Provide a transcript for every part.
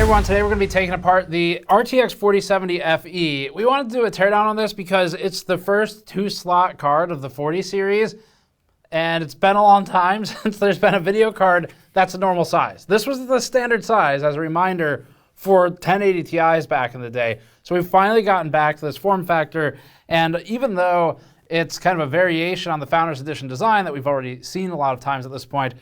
Everyone, today we're going to be taking apart the RTX 4070 FE. We wanted to do a teardown on this because it's the first 2-slot card of the 40 series, and it's been a long time since there's been a video card that's a normal size. This was the standard size, as a reminder, for 1080 Ti's back in the day. So we've finally gotten back to this form factor, and even though it's kind of a variation on the Founders Edition design that we've already seen a lot of times at this point,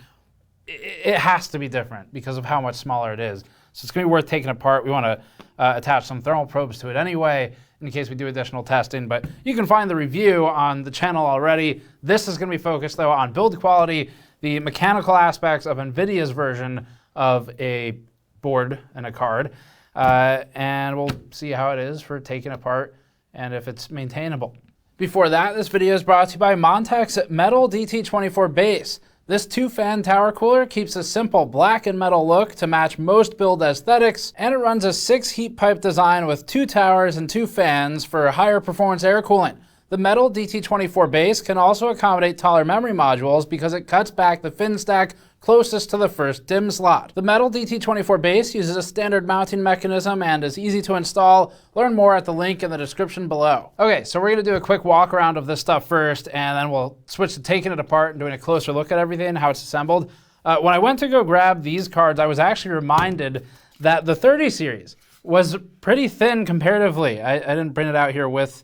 it has to be different because of how much smaller it is. So it's going to be worth taking apart. We want to attach some thermal probes to it anyway in case we do additional testing. But you can find the review on the channel already. This is going to be focused, though, on build quality, the mechanical aspects of NVIDIA's version of a board and a card. And we'll see how it is for taking apart and if it's maintainable. Before that, this video is brought to you by Montech's Metal DT24 base. This 2-fan tower cooler keeps a simple black and metal look to match most build aesthetics, and it runs a 6-heat pipe design with 2 towers and 2 fans for higher performance air cooling. The Metal DT24 base can also accommodate taller memory modules because it cuts back the fin stack closest to the first DIMM slot. The Metal DT24 base uses a standard mounting mechanism and is easy to install. Learn more at the link in the description below. Okay, so we're going to do a quick walk around of this stuff first, and then we'll switch to taking it apart and doing a closer look at everything, how it's assembled. When I went to go grab these cards, I was actually reminded that the 30 series was pretty thin comparatively. I didn't bring it out here with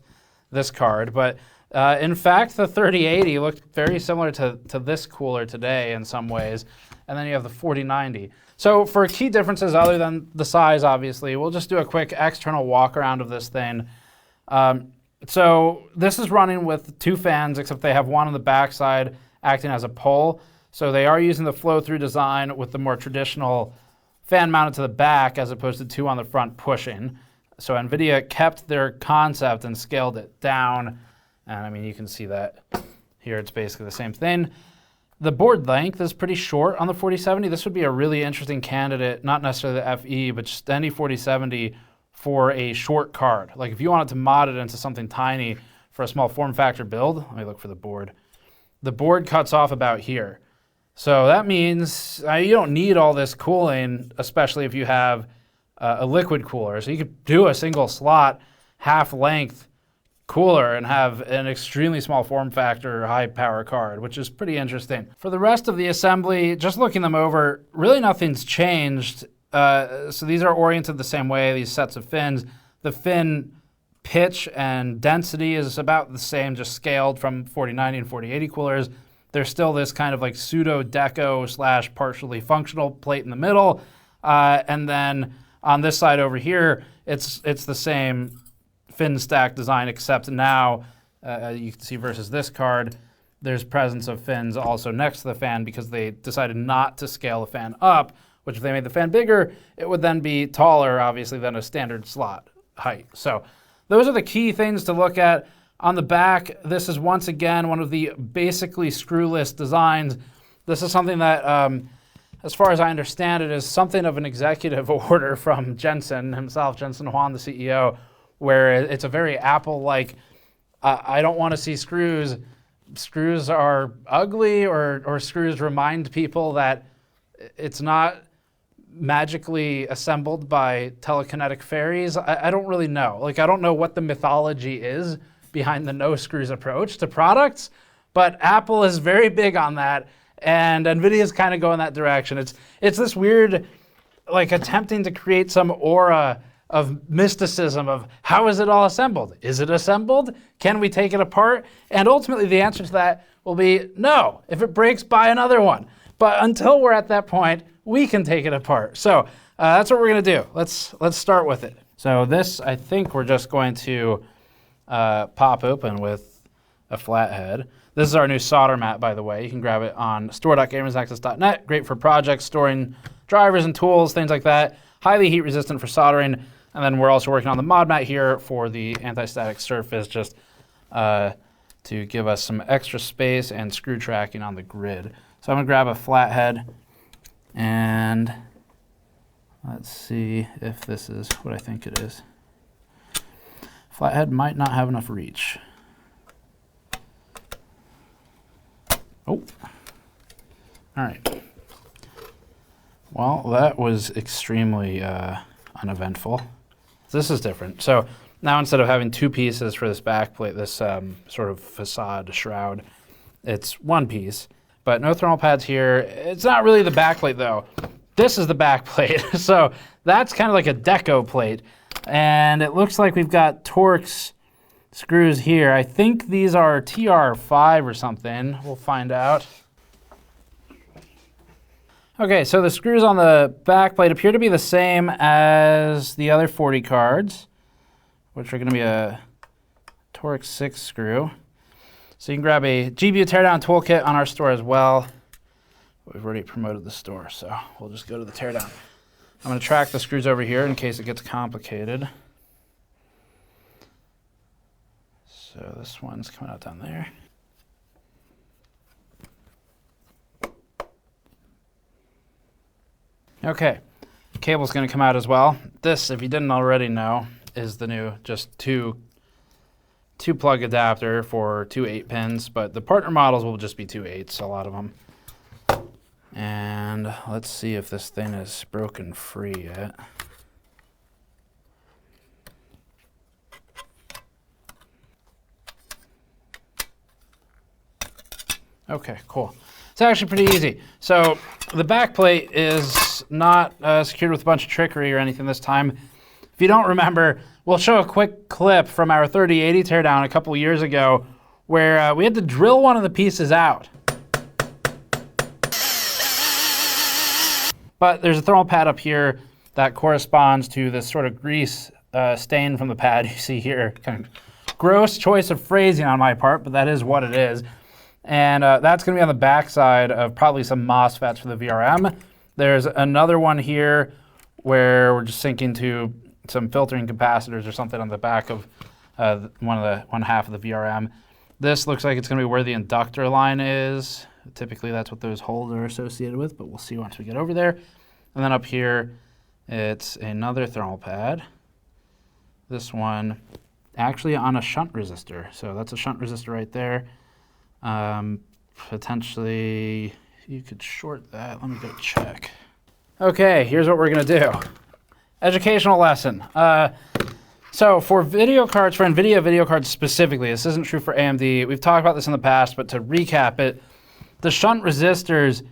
this card, but in fact, the 3080 looked very similar to this cooler today in some ways, and then you have the 4090. So for key differences other than the size, obviously, we'll just do a quick external walk around of this thing. So this is running with 2 fans, except they have one on the backside acting as a pole. So they are using the flow-through design with the more traditional fan mounted to the back as opposed to 2 on the front pushing. So NVIDIA kept their concept and scaled it down. And I mean, you can see that here, it's basically the same thing. The board length is pretty short on the 4070. This would be a really interesting candidate, not necessarily the FE, but just any 4070 for a short card. Like if you wanted to mod it into something tiny for a small form factor build, let me look for the board. The board cuts off about here. So that means you don't need all this cooling, especially if you have a liquid cooler. So you could do a single slot, half length cooler and have an extremely small form factor, high power card, which is pretty interesting. For the rest of the assembly, just looking them over, really nothing's changed. So these are oriented the same way, these sets of fins. The fin pitch and density is about the same, just scaled from 4090 and 4080 coolers. There's still this kind of like pseudo deco / partially functional plate in the middle. And then on this side over here, it's the same fin stack design, except now you can see versus this card, there's presence of fins also next to the fan because they decided not to scale the fan up, which if they made the fan bigger, it would then be taller, obviously, than a standard slot height. So those are the key things to look at. On the back, this is once again one of the basically screwless designs. This is something that, as far as I understand it, is something of an executive order from Jensen himself, Jensen Huang, the CEO, where it's a very Apple-like, I don't want to see screws. Screws are ugly, or screws remind people that it's not magically assembled by telekinetic fairies. I don't really know. Like, I don't know what the mythology is behind the no screws approach to products, but Apple is very big on that, and NVIDIA is kind of going that direction. It's this weird, like, attempting to create some aura of mysticism of how is it all assembled? Is it assembled? Can we take it apart? And ultimately the answer to that will be no. If it breaks, buy another one. But until we're at that point, we can take it apart. So that's what we're gonna do. Let's start with it. So this, I think we're just going to pop open with a flathead. This is our new solder mat, by the way. You can grab it on store.gamersnexus.net. Great for projects, storing drivers and tools, things like that. Highly heat resistant for soldering. And then we're also working on the mod mat here for the anti-static surface, just to give us some extra space and screw tracking on the grid. So I'm gonna grab a flathead and let's see if this is what I think it is. Flathead might not have enough reach. Oh, all right. Well, that was extremely uneventful. This is different. So now instead of having two pieces for this backplate, this sort of facade shroud, it's one piece, but no thermal pads here. It's not really the backplate though. This is the backplate. So that's kind of like a deco plate. And it looks like we've got Torx screws here. I think these are TR5 or something. We'll find out. Okay, so the screws on the backplate appear to be the same as the other 40 cards, which are going to be a Torx 6 screw. So you can grab a GPU teardown toolkit on our store as well. We've already promoted the store, so we'll just go to the teardown. I'm going to track the screws over here in case it gets complicated. So this one's coming out down there. Okay, cable's going to come out as well. This, if you didn't already know, is the new just two plug adapter for 2 8-pins, but the partner models will just be 2 8s, a lot of them. And let's see if this thing is broken free yet. Okay, cool. It's actually pretty easy. So the backplate is not secured with a bunch of trickery or anything this time. If you don't remember, we'll show a quick clip from our 3080 teardown a couple years ago where we had to drill one of the pieces out. But there's a thermal pad up here that corresponds to this sort of grease stain from the pad you see here. Kind of gross choice of phrasing on my part, but that is what it is. And that's going to be on the back side of probably some MOSFETs for the VRM. There's another one here where we're just syncing to some filtering capacitors or something on the back of one half of the VRM. This looks like it's going to be where the inductor line is. Typically that's what those holes are associated with, but we'll see once we get over there. And then up here, it's another thermal pad. This one actually on a shunt resistor. So that's a shunt resistor right there. Potentially, you could short that. Let me go check. Okay, here's what we're going to do. Educational lesson. So for video cards, for NVIDIA video cards specifically, this isn't true for AMD. We've talked about this in the past, but to recap it, the shunt resistors,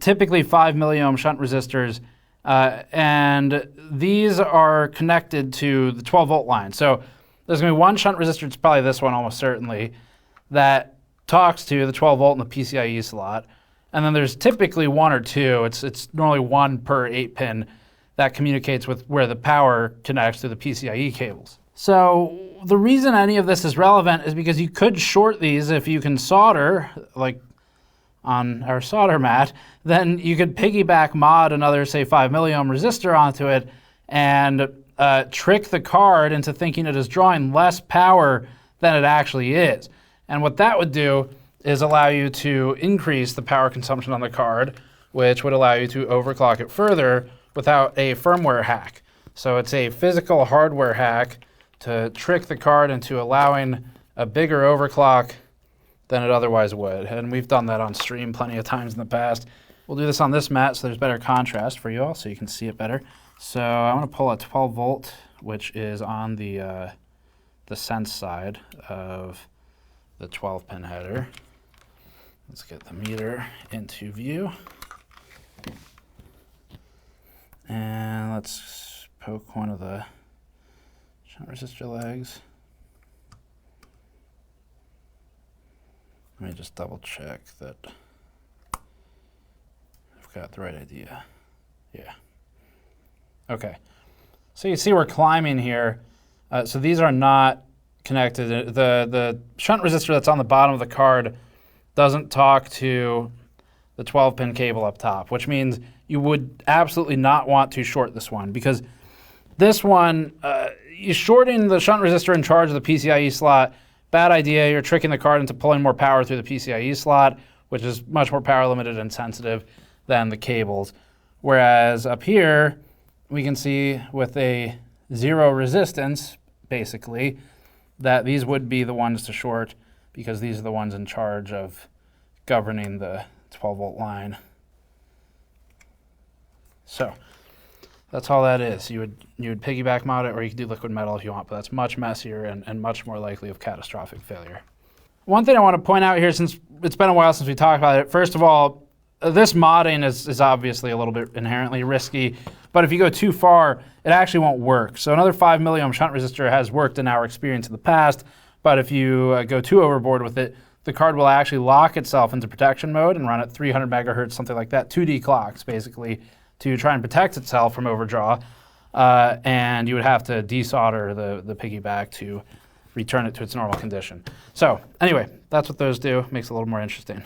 typically 5 milliohm shunt resistors, and these are connected to the 12 volt line. So there's going to be one shunt resistor, it's probably this one almost certainly, that talks to the 12 volt in the PCIe slot. And then there's typically one or two, it's normally one per 8-pin that communicates with where the power connects to the PCIe cables. So the reason any of this is relevant is because you could short these if you can solder, like on our solder mat, then you could piggyback mod another, say, 5 milliohm resistor onto it and trick the card into thinking it is drawing less power than it actually is. And what that would do is allow you to increase the power consumption on the card, which would allow you to overclock it further without a firmware hack. So it's a physical hardware hack to trick the card into allowing a bigger overclock than it otherwise would. And we've done that on stream plenty of times in the past. We'll do this on this mat so there's better contrast for you all so you can see it better. So I'm going to pull a 12 volt, which is on the sense side of the 12-pin header. Let's get the meter into view. And let's poke one of the shunt resistor legs. Let me just double check that I've got the right idea. Yeah. Okay. So you see we're climbing here. So these are not connected. The shunt resistor that's on the bottom of the card doesn't talk to the 12-pin cable up top, which means you would absolutely not want to short this one, because this one, you're shorting the shunt resistor in charge of the PCIe slot. Bad idea. You're tricking the card into pulling more power through the PCIe slot, which is much more power limited and sensitive than the cables. Whereas up here, we can see with a zero resistance, basically, that these would be the ones to short, because these are the ones in charge of governing the 12 volt line. So that's all that is. You would piggyback mount it, or you could do liquid metal if you want, but that's much messier and much more likely of catastrophic failure. One thing I want to point out here, since it's been a while since we talked about it, first of all, this modding is obviously a little bit inherently risky, but if you go too far, it actually won't work. So another 5 milliohm shunt resistor has worked in our experience in the past, but if you go too overboard with it, the card will actually lock itself into protection mode and run at 300 megahertz, something like that, 2D clocks basically, to try and protect itself from overdraw. And you would have to desolder the piggyback to return it to its normal condition. So anyway, that's what those do. Makes it a little more interesting.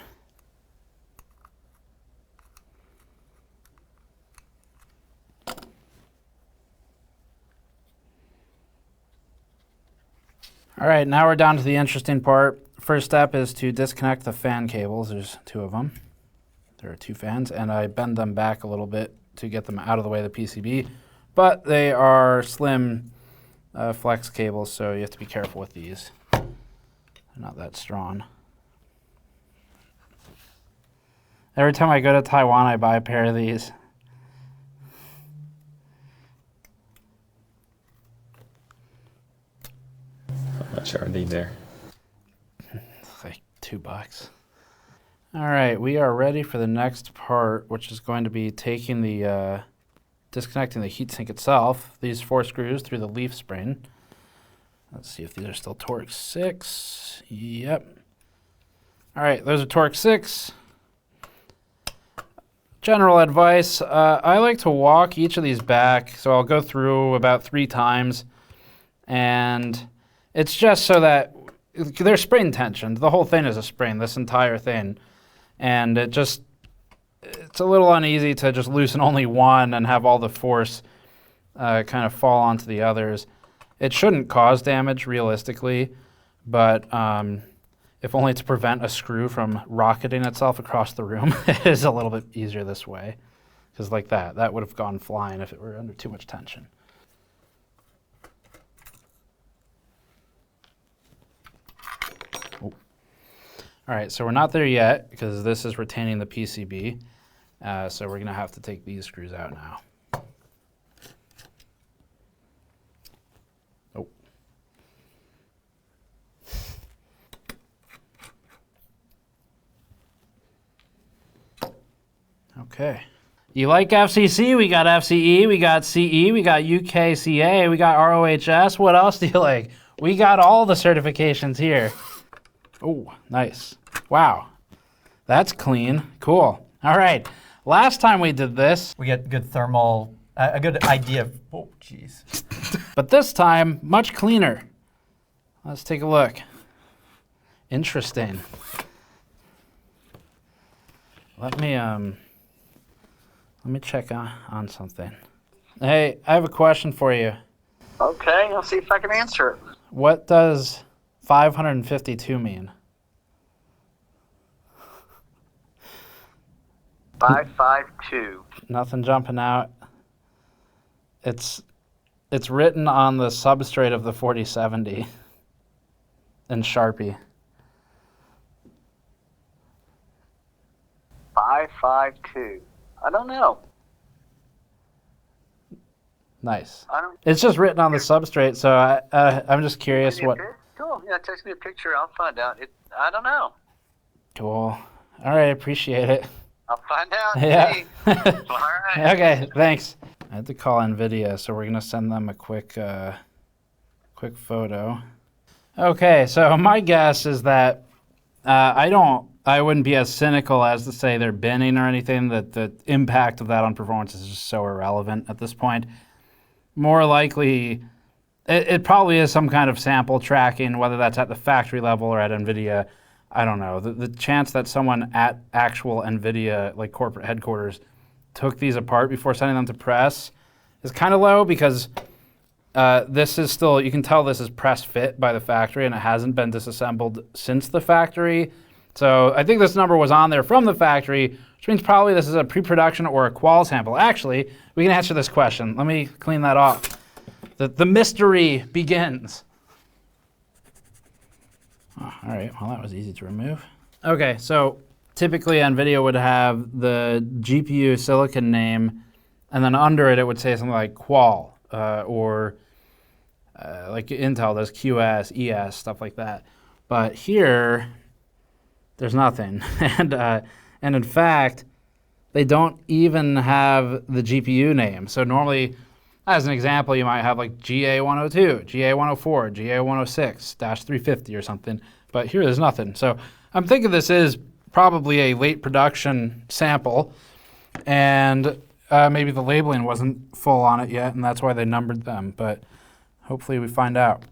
All right, now we're down to the interesting part. First step is to disconnect the fan cables. There's 2 of them. There are 2 fans, and I bend them back a little bit to get them out of the way of the PCB, but they are slim flex cables, so you have to be careful with these. They're not that strong. Every time I go to Taiwan, I buy a pair of these. How much are they there? It's like $2. All right, we are ready for the next part, which is going to be taking the, disconnecting the heatsink itself, these 4 screws through the leaf spring. Let's see if these are still torque 6. Yep. All right, those are torque 6. General advice, I like to walk each of these back, so I'll go through about 3 times, and it's just so that they're spring tensioned. The whole thing is a spring, this entire thing. And it's a little uneasy to just loosen only one and have all the force kind of fall onto the others. It shouldn't cause damage realistically, but if only to prevent a screw from rocketing itself across the room, it is a little bit easier this way. Because like that would have gone flying if it were under too much tension. All right, so we're not there yet because this is retaining the PCB. So we're gonna have to take these screws out now. Oh. Okay. You like FCC? We got FCE, we got CE, we got UKCA, we got ROHS. What else do you like? We got all the certifications here. Oh, nice. Wow. That's clean. Cool. All right. Last time we did this, we get good thermal, a good idea of, oh, geez. But this time, much cleaner. Let's take a look. Interesting. Let me check on something. Hey, I have a question for you. Okay, I'll see if I can answer it. What does 552 mean? 552. Nothing jumping out. It's written on the substrate of the 4070 in Sharpie. 552. I don't know. Nice. I don't. It's just written on the substrate, so I'm just curious what. Cool. Yeah, text me a picture. I'll find out. I don't know. Cool. All right, appreciate it. I'll find out. Yeah. All right. Okay, thanks. I had to call NVIDIA, so we're gonna send them a quick photo. Okay, so my guess is that I wouldn't be as cynical as to say they're binning or anything. That the impact of that on performance is just so irrelevant at this point. More likely, it probably is some kind of sample tracking, whether that's at the factory level or at NVIDIA. I don't know. The chance that someone at actual NVIDIA, like corporate headquarters, took these apart before sending them to press is kind of low because this is still, you can tell this is press fit by the factory and it hasn't been disassembled since the factory. So I think this number was on there from the factory, which means probably this is a pre-production or a qual sample. Actually, we can answer this question. Let me clean that off. The mystery begins. Oh, all right, well, that was easy to remove. Okay, so typically NVIDIA would have the GPU silicon name And then under it, it would say something like qual or like Intel does QS, ES, stuff like that. But here, there's nothing. And in fact, they don't even have the GPU name. So normally, as an example, you might have like GA102, GA104, GA106-350 or something. But here there's nothing. So I'm thinking this is probably a late production sample. And maybe the labeling wasn't full on it yet, and that's why they numbered them. But hopefully we find out.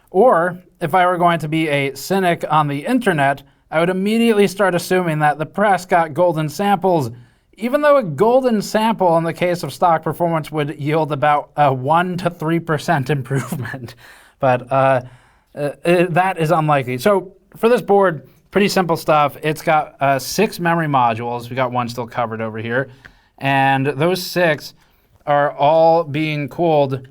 Or if I were going to be a cynic on the internet, I would immediately start assuming that the press got golden samples, even though a golden sample in the case of stock performance would yield about a 1 to 3% improvement. But that is unlikely. So for this board, pretty simple stuff. It's got 6 memory modules. We got one still covered over here. And those 6 are all being cooled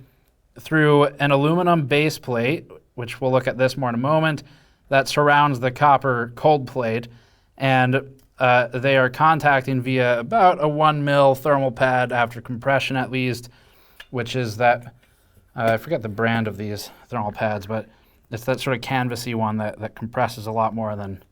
through an aluminum base plate, which we'll look at this more in a moment, that surrounds the copper cold plate. And they are contacting via about a 1 mil thermal pad after compression at least, which is that, I forget the brand of these thermal pads, but it's that sort of canvasy one that compresses a lot more than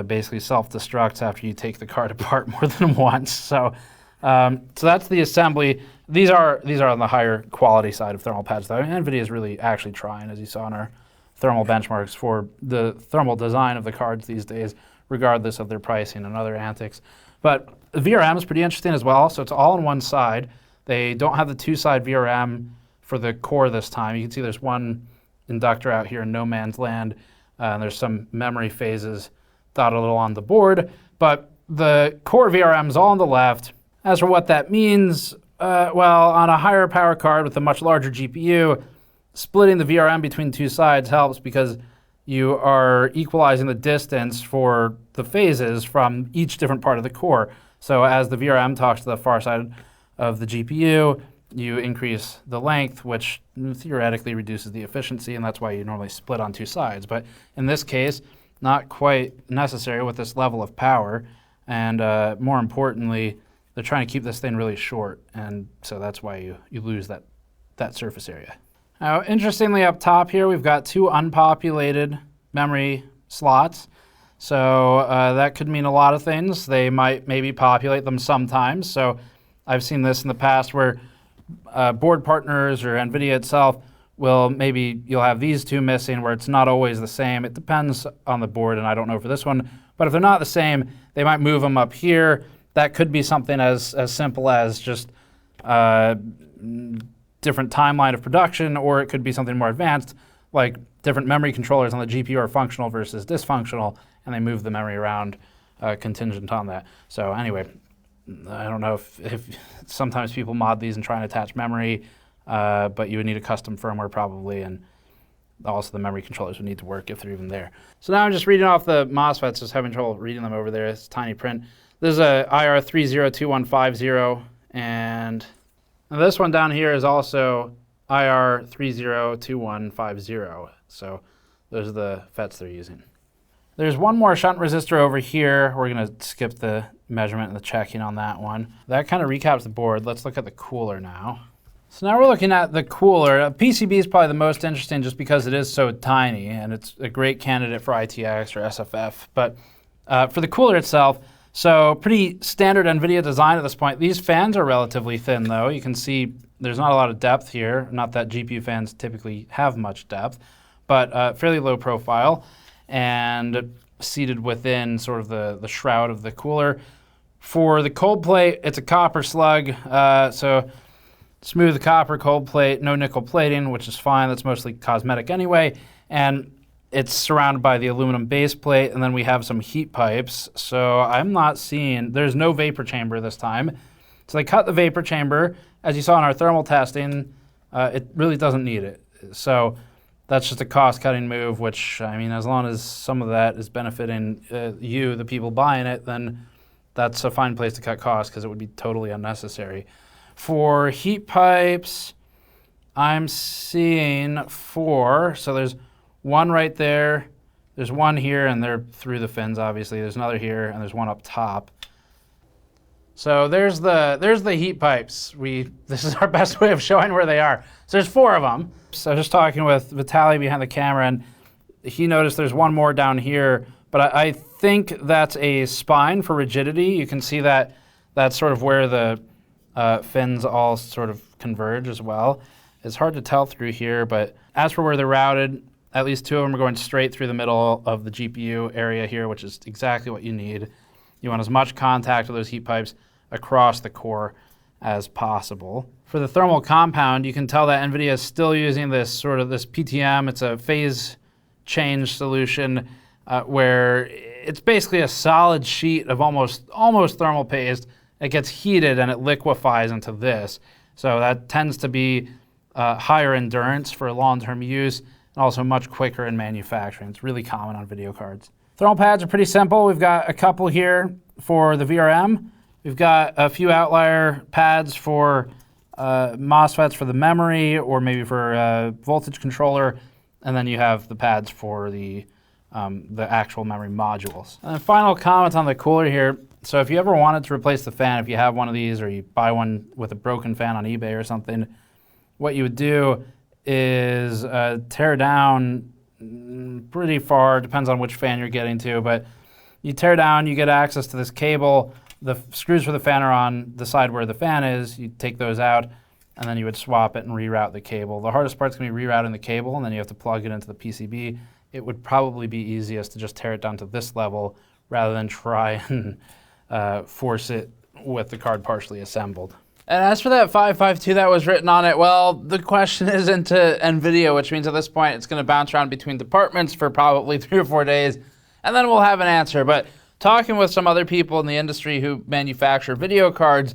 basically self-destructs after you take the card apart more than once. So that's the assembly. These are on the higher quality side of thermal pads, though. NVIDIA is really actually trying, as you saw in our thermal benchmarks, for the thermal design of the cards these days, regardless of their pricing and other antics. But the VRM is pretty interesting as well. So it's all on one side. They don't have the 2-side VRM for the core this time. You can see there's one inductor out here in no man's land, and there's some memory phases dotted a little on the board. But the core VRM is all on the left. As for what that means, well, on a higher power card with a much larger GPU, splitting the VRM between 2 sides helps because you are equalizing the distance for the phases from each different part of the core. So as the VRM talks to the far side of the GPU, you increase the length, which theoretically reduces the efficiency, and that's why you normally split on 2 sides. But in this case, not quite necessary with this level of power, and more importantly, they're trying to keep this thing really short, and so that's why you lose that surface area. Now, interestingly, up top here, we've got 2 unpopulated memory slots. So that could mean a lot of things. They might maybe populate them sometimes. So I've seen this in the past where board partners or NVIDIA itself you'll have these 2 missing where it's not always the same. It depends on the board, and I don't know for this one. But if they're not the same, they might move them up here. That could be something as simple as just different timeline of production, or it could be something more advanced, like different memory controllers on the GPU are functional versus dysfunctional, and they move the memory around contingent on that. So anyway, I don't know if sometimes people mod these and try and attach memory, but you would need a custom firmware probably, and also the memory controllers would need to work if they're even there. So now I'm just reading off the MOSFETs, just having trouble reading them over there. It's tiny print. This is a IR302150, and this one down here is also IR302150. So those are the FETs they're using. There's one more shunt resistor over here. We're going to skip the measurement and the checking on that one. That kind of recaps the board. Let's look at the cooler now. So now we're looking at the cooler. PCB is probably the most interesting just because it is so tiny, and it's a great candidate for ITX or SFF. But for the cooler itself, so pretty standard NVIDIA design at this point. These fans are relatively thin, though. You can see there's not a lot of depth here. Not that GPU fans typically have much depth, but fairly low profile and seated within sort of the shroud of the cooler. For the cold plate, it's a copper slug, so smooth copper cold plate, no nickel plating, which is fine. That's mostly cosmetic anyway. And it's surrounded by the aluminum base plate, and then we have some heat pipes. So I'm not seeing, there's no vapor chamber this time. So they cut the vapor chamber. As you saw in our thermal testing, it really doesn't need it. So that's just a cost-cutting move, which, I mean, as long as some of that is benefiting you, the people buying it, then that's a fine place to cut costs because it would be totally unnecessary. For heat pipes, I'm seeing 4. So there's one right there, there's one here, and they're through the fins, obviously. There's another here, and there's one up top. So there's the heat pipes. This is our best way of showing where they are. So there's 4 of them. So I was just talking with Vitalii behind the camera, and he noticed there's one more down here, but I think that's a spine for rigidity. You can see that that's sort of where the fins all sort of converge as well. It's hard to tell through here, but as for where they're routed, at least 2 of them are going straight through the middle of the GPU area here, which is exactly what you need. You want as much contact with those heat pipes across the core as possible. For the thermal compound, you can tell that NVIDIA is still using this PTM. It's a phase change solution where it's basically a solid sheet of almost thermal paste. It gets heated and it liquefies into this. So that tends to be higher endurance for long-term use and also much quicker in manufacturing. It's really common on video cards. Thermal pads are pretty simple. We've got a couple here for the VRM. We've got a few outlier pads for MOSFETs for the memory or maybe for voltage controller. And then you have the pads for the actual memory modules. And then final comment on the cooler here. So if you ever wanted to replace the fan, if you have one of these or you buy one with a broken fan on eBay or something, what you would do is tear down pretty far, depends on which fan you're getting to, but you tear down, you get access to this cable. The screws for the fan are on the side where the fan is. You take those out, and then you would swap it and reroute the cable. The hardest part's going to be rerouting the cable, and then you have to plug it into the PCB. It would probably be easiest to just tear it down to this level rather than try and force it with the card partially assembled. And as for that 552 that was written on it, well, the question is into NVIDIA, which means at this point it's going to bounce around between departments for probably 3 or 4 days, and then we'll have an answer. But talking with some other people in the industry who manufacture video cards,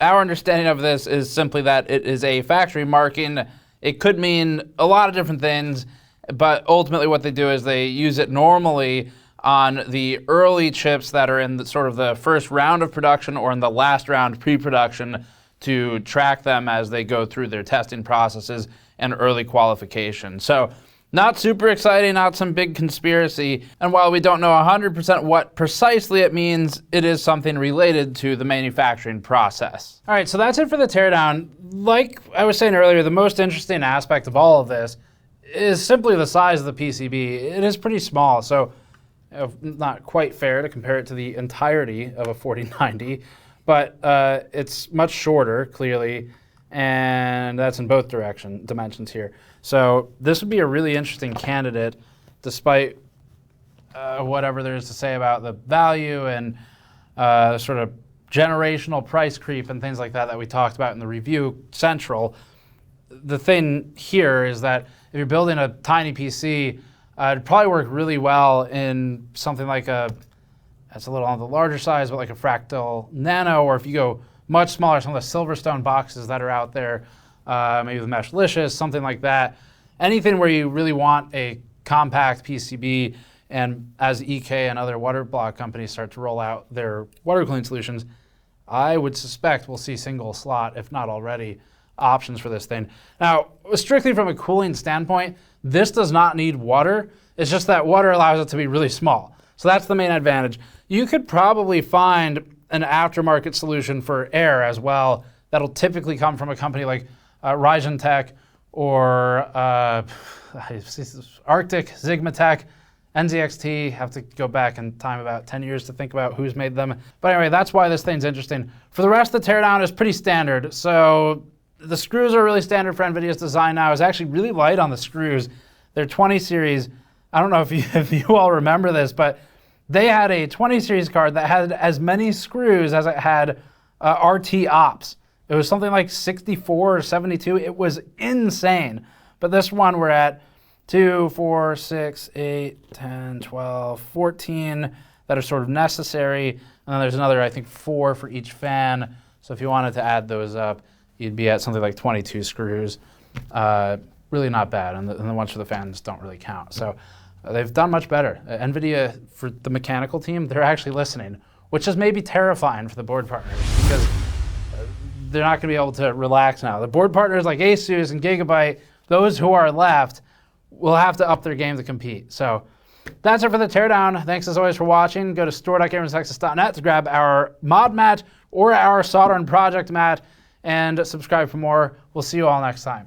our understanding of this is simply that it is a factory marking. It could mean a lot of different things, but ultimately what they do is they use it normally on the early chips that are in sort of the first round of production or in the last round pre-production to track them as they go through their testing processes and early qualification. So not super exciting, not some big conspiracy. And while we don't know 100% what precisely it means, it is something related to the manufacturing process. All right, so that's it for the teardown. Like I was saying earlier, the most interesting aspect of all of this is simply the size of the PCB. It is pretty small, so not quite fair to compare it to the entirety of a 4090, but it's much shorter, clearly, and that's in both dimensions here. So this would be a really interesting candidate, despite whatever there is to say about the value and sort of generational price creep and things like that we talked about in the review central. The thing here is that if you're building a tiny PC, it'd probably work really well in something like that's a little on the larger size, but like a Fractal Nano, or if you go much smaller, some of the Silverstone boxes that are out there, maybe the Meshlicious, something like that. Anything where you really want a compact PCB, and as EK and other water block companies start to roll out their water cooling solutions, I would suspect we'll see single slot, if not already, options for this thing. Now, strictly from a cooling standpoint, this does not need water. It's just that water allows it to be really small. So that's the main advantage. You could probably find an aftermarket solution for air as well that'll typically come from a company like Ryzen Tech or Arctic, Sigmatech, NZXT. Have to go back in time about 10 years to think about who's made them. But anyway, that's why this thing's interesting. For the rest, the teardown is pretty standard. So the screws are really standard for NVIDIA's design now. It's actually really light on the screws. They're 20 series. I don't know if you all remember this, but they had a 20 series card that had as many screws as it had RT ops. It was something like 64 or 72. It was insane. But this one we're at 2, 4, 6, 8, 10, 12, 14 that are sort of necessary. And then there's another, I think, 4 for each fan. So if you wanted to add those up, you'd be at something like 22 screws. Really not bad. And the ones for the fans don't really count. So they've done much better. NVIDIA, for the mechanical team, they're actually listening, which is maybe terrifying for the board partners because they're not going to be able to relax now. The board partners like Asus and Gigabyte, those who are left, will have to up their game to compete. So that's it for the teardown. Thanks as always for watching. Go to store.gamersnexus.net to grab our mod mat or our solder and project mat, and subscribe for more. We'll see you all next time.